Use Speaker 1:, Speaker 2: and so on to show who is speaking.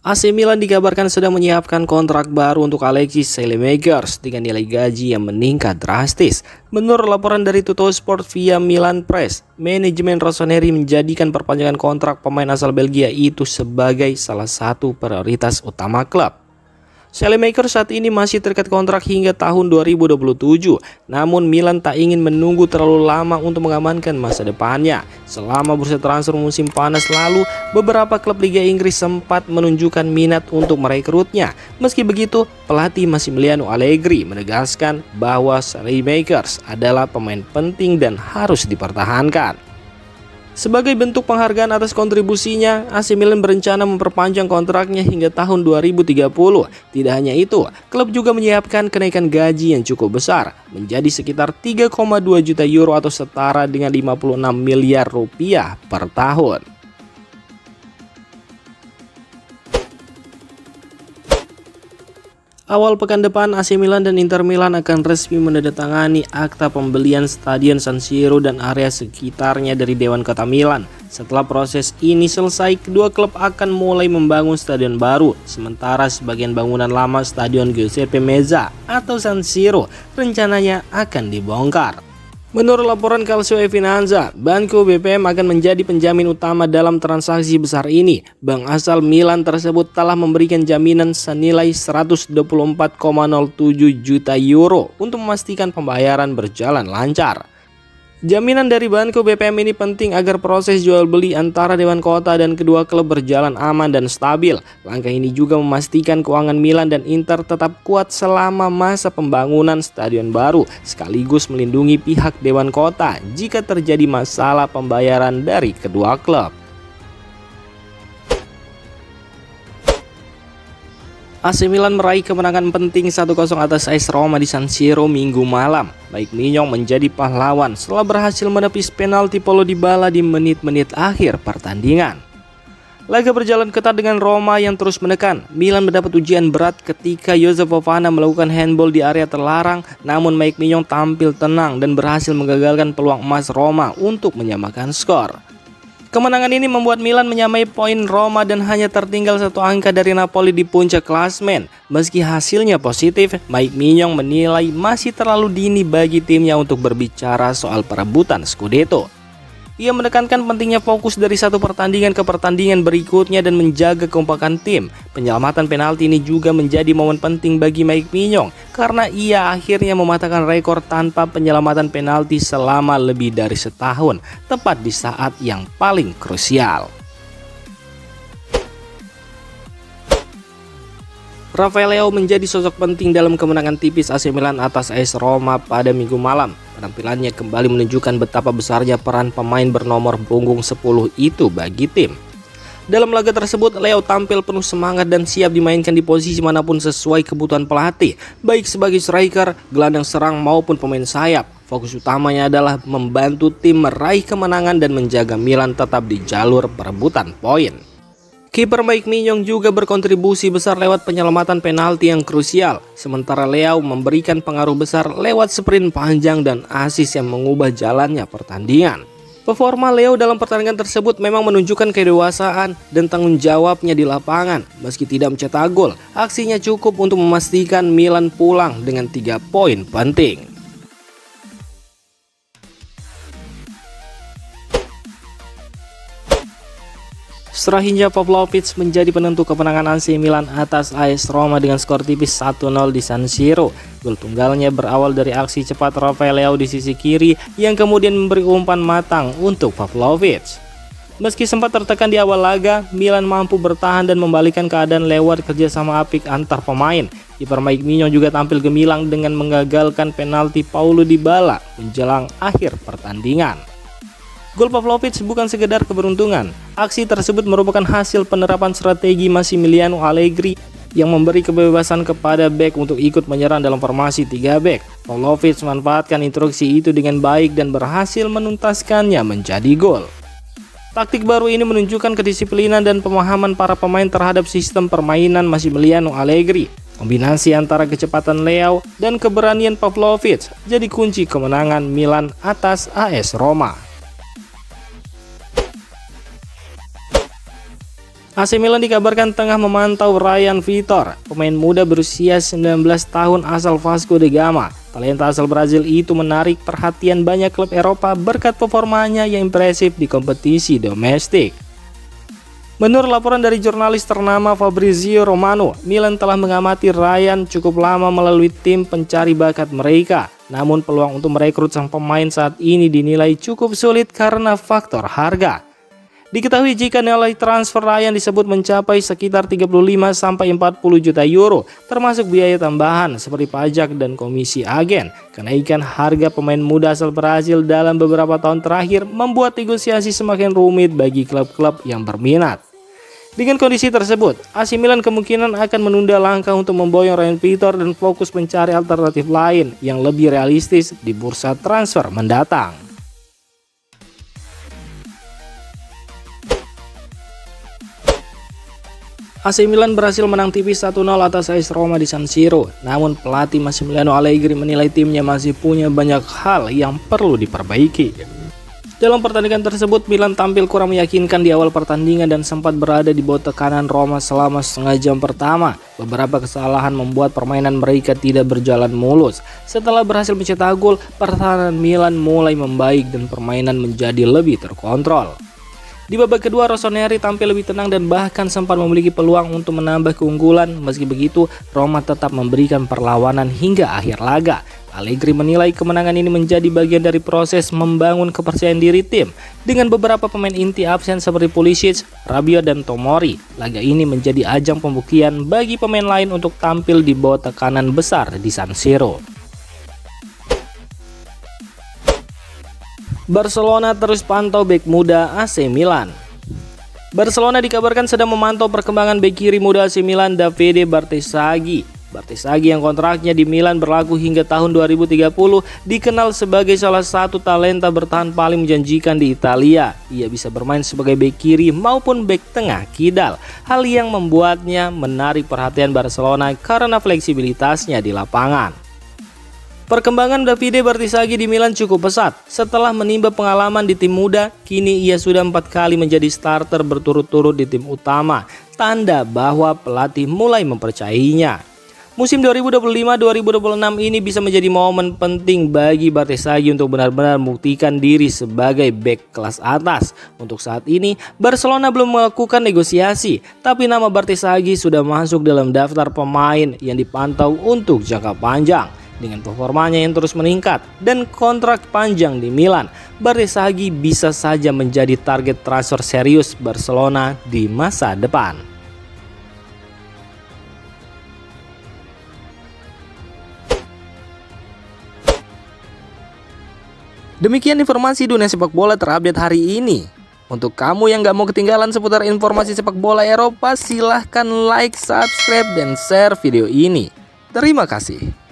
Speaker 1: AC Milan dikabarkan sedang menyiapkan kontrak baru untuk Alexis Saelemaekers dengan nilai gaji yang meningkat drastis. Menurut laporan dari Tuttosport via Milan Press, manajemen Rossoneri menjadikan perpanjangan kontrak pemain asal Belgia itu sebagai salah satu prioritas utama klub. Saelemaekers saat ini masih terikat kontrak hingga tahun 2027, namun Milan tak ingin menunggu terlalu lama untuk mengamankan masa depannya. Selama bursa transfer musim panas lalu, beberapa klub Liga Inggris sempat menunjukkan minat untuk merekrutnya. Meski begitu, pelatih Massimiliano Allegri menegaskan bahwa Saelemaekers adalah pemain penting dan harus dipertahankan. Sebagai bentuk penghargaan atas kontribusinya, AC Milan berencana memperpanjang kontraknya hingga tahun 2030. Tidak hanya itu, klub juga menyiapkan kenaikan gaji yang cukup besar, menjadi sekitar 3,2 juta euro atau setara dengan 56 miliar rupiah per tahun. Awal pekan depan, AC Milan dan Inter Milan akan resmi menandatangani akta pembelian Stadion San Siro dan area sekitarnya dari Dewan Kota Milan. Setelah proses ini selesai, kedua klub akan mulai membangun stadion baru, sementara sebagian bangunan lama Stadion Giuseppe Meazza atau San Siro rencananya akan dibongkar. Menurut laporan Calcio e Finanza, Banco BPM akan menjadi penjamin utama dalam transaksi besar ini. Bank asal Milan tersebut telah memberikan jaminan senilai 124,07 juta euro untuk memastikan pembayaran berjalan lancar. Jaminan dari Banco BPM ini penting agar proses jual beli antara Dewan Kota dan kedua klub berjalan aman dan stabil. Langkah ini juga memastikan keuangan Milan dan Inter tetap kuat selama masa pembangunan stadion baru, sekaligus melindungi pihak Dewan Kota jika terjadi masalah pembayaran dari kedua klub. AC Milan meraih kemenangan penting 1-0 atas AS Roma di San Siro Minggu malam. Mike Maignan menjadi pahlawan setelah berhasil menepis penalti Paulo Dybala di menit-menit akhir pertandingan. Laga berjalan ketat dengan Roma yang terus menekan. Milan mendapat ujian berat ketika Josef Fofana melakukan handball di area terlarang, namun Mike Maignan tampil tenang dan berhasil menggagalkan peluang emas Roma untuk menyamakan skor. Kemenangan ini membuat Milan menyamai poin Roma dan hanya tertinggal satu angka dari Napoli di puncak klasemen. Meski hasilnya positif, Mike Maignan menilai masih terlalu dini bagi timnya untuk berbicara soal perebutan Scudetto. Ia menekankan pentingnya fokus dari satu pertandingan ke pertandingan berikutnya dan menjaga kekompakan tim. Penyelamatan penalti ini juga menjadi momen penting bagi Mike Maignan karena ia akhirnya mematahkan rekor tanpa penyelamatan penalti selama lebih dari setahun, tepat di saat yang paling krusial. Rafael Leao menjadi sosok penting dalam kemenangan tipis AC Milan atas AS Roma pada Minggu malam. Penampilannya kembali menunjukkan betapa besarnya peran pemain bernomor punggung 10 itu bagi tim. Dalam laga tersebut, Leao tampil penuh semangat dan siap dimainkan di posisi manapun sesuai kebutuhan pelatih, baik sebagai striker, gelandang serang maupun pemain sayap. Fokus utamanya adalah membantu tim meraih kemenangan dan menjaga Milan tetap di jalur perebutan poin. Kiper Mike Maignan juga berkontribusi besar lewat penyelamatan penalti yang krusial, sementara Leao memberikan pengaruh besar lewat sprint panjang dan assist yang mengubah jalannya pertandingan. Performa Leao dalam pertandingan tersebut memang menunjukkan kedewasaan dan tanggung jawabnya di lapangan. Meski tidak mencetak gol, aksinya cukup untuk memastikan Milan pulang dengan 3 poin penting. Strahinja Pavlovic menjadi penentu kemenangan AC Milan atas AS Roma dengan skor tipis 1-0 di San Siro. Gol tunggalnya berawal dari aksi cepat Rafael Leao di sisi kiri yang kemudian memberi umpan matang untuk Pavlovic. Meski sempat tertekan di awal laga, Milan mampu bertahan dan membalikkan keadaan lewat kerjasama apik antar pemain. Kiper Mike Maignan juga tampil gemilang dengan menggagalkan penalti Paulo Dybala menjelang akhir pertandingan. Gol Pavlovic bukan sekedar keberuntungan. Aksi tersebut merupakan hasil penerapan strategi Massimiliano Allegri yang memberi kebebasan kepada bek untuk ikut menyerang dalam formasi 3 bek. Pavlovic memanfaatkan instruksi itu dengan baik dan berhasil menuntaskannya menjadi gol. Taktik baru ini menunjukkan kedisiplinan dan pemahaman para pemain terhadap sistem permainan Massimiliano Allegri. Kombinasi antara kecepatan Leao dan keberanian Pavlovic jadi kunci kemenangan Milan atas AS Roma. AC Milan dikabarkan tengah memantau Ryan Vitor, pemain muda berusia 19 tahun asal Vasco da Gama. Talenta asal Brazil itu menarik perhatian banyak klub Eropa berkat performanya yang impresif di kompetisi domestik. Menurut laporan dari jurnalis ternama Fabrizio Romano, Milan telah mengamati Ryan cukup lama melalui tim pencari bakat mereka. Namun peluang untuk merekrut sang pemain saat ini dinilai cukup sulit karena faktor harga. Diketahui jika nilai transfer Ryan disebut mencapai sekitar 35–40 juta euro, termasuk biaya tambahan seperti pajak dan komisi agen. Kenaikan harga pemain muda asal Brazil dalam beberapa tahun terakhir membuat negosiasi semakin rumit bagi klub-klub yang berminat. Dengan kondisi tersebut, AC Milan kemungkinan akan menunda langkah untuk memboyong Ryan Vitor dan fokus mencari alternatif lain yang lebih realistis di bursa transfer mendatang. AC Milan berhasil menang tipis 1-0 atas AS Roma di San Siro. Namun pelatih Massimiliano Allegri menilai timnya masih punya banyak hal yang perlu diperbaiki. Dalam pertandingan tersebut, Milan tampil kurang meyakinkan di awal pertandingan dan sempat berada di bawah tekanan Roma selama setengah jam pertama. Beberapa kesalahan membuat permainan mereka tidak berjalan mulus. Setelah berhasil mencetak gol, pertahanan Milan mulai membaik dan permainan menjadi lebih terkontrol. Di babak kedua, Rossoneri tampil lebih tenang dan bahkan sempat memiliki peluang untuk menambah keunggulan. Meski begitu, Roma tetap memberikan perlawanan hingga akhir laga. Allegri menilai kemenangan ini menjadi bagian dari proses membangun kepercayaan diri tim. Dengan beberapa pemain inti absen seperti Pulisic, Rabiot, dan Tomori, laga ini menjadi ajang pembuktian bagi pemain lain untuk tampil di bawah tekanan besar di San Siro. Barcelona terus pantau bek muda AC Milan. Barcelona dikabarkan sedang memantau perkembangan bek kiri muda AC Milan Davide Bartesaghi. Bartesaghi yang kontraknya di Milan berlaku hingga tahun 2030 dikenal sebagai salah satu talenta bertahan paling menjanjikan di Italia. Ia bisa bermain sebagai bek kiri maupun bek tengah kidal. Hal yang membuatnya menarik perhatian Barcelona karena fleksibilitasnya di lapangan. Perkembangan Davide Bartesaghi di Milan cukup pesat. Setelah menimba pengalaman di tim muda, kini ia sudah 4 kali menjadi starter berturut-turut di tim utama. Tanda bahwa pelatih mulai mempercayainya. Musim 2025-2026 ini bisa menjadi momen penting bagi Bartesaghi untuk benar-benar membuktikan diri sebagai bek kelas atas. Untuk saat ini, Barcelona belum melakukan negosiasi, tapi nama Bartesaghi sudah masuk dalam daftar pemain yang dipantau untuk jangka panjang. Dengan performanya yang terus meningkat dan kontrak panjang di Milan, Bartesaghi bisa saja menjadi target transfer serius Barcelona di masa depan. Demikian informasi dunia sepak bola terupdate hari ini. Untuk kamu yang gak mau ketinggalan seputar informasi sepak bola Eropa, silahkan like, subscribe, dan share video ini. Terima kasih.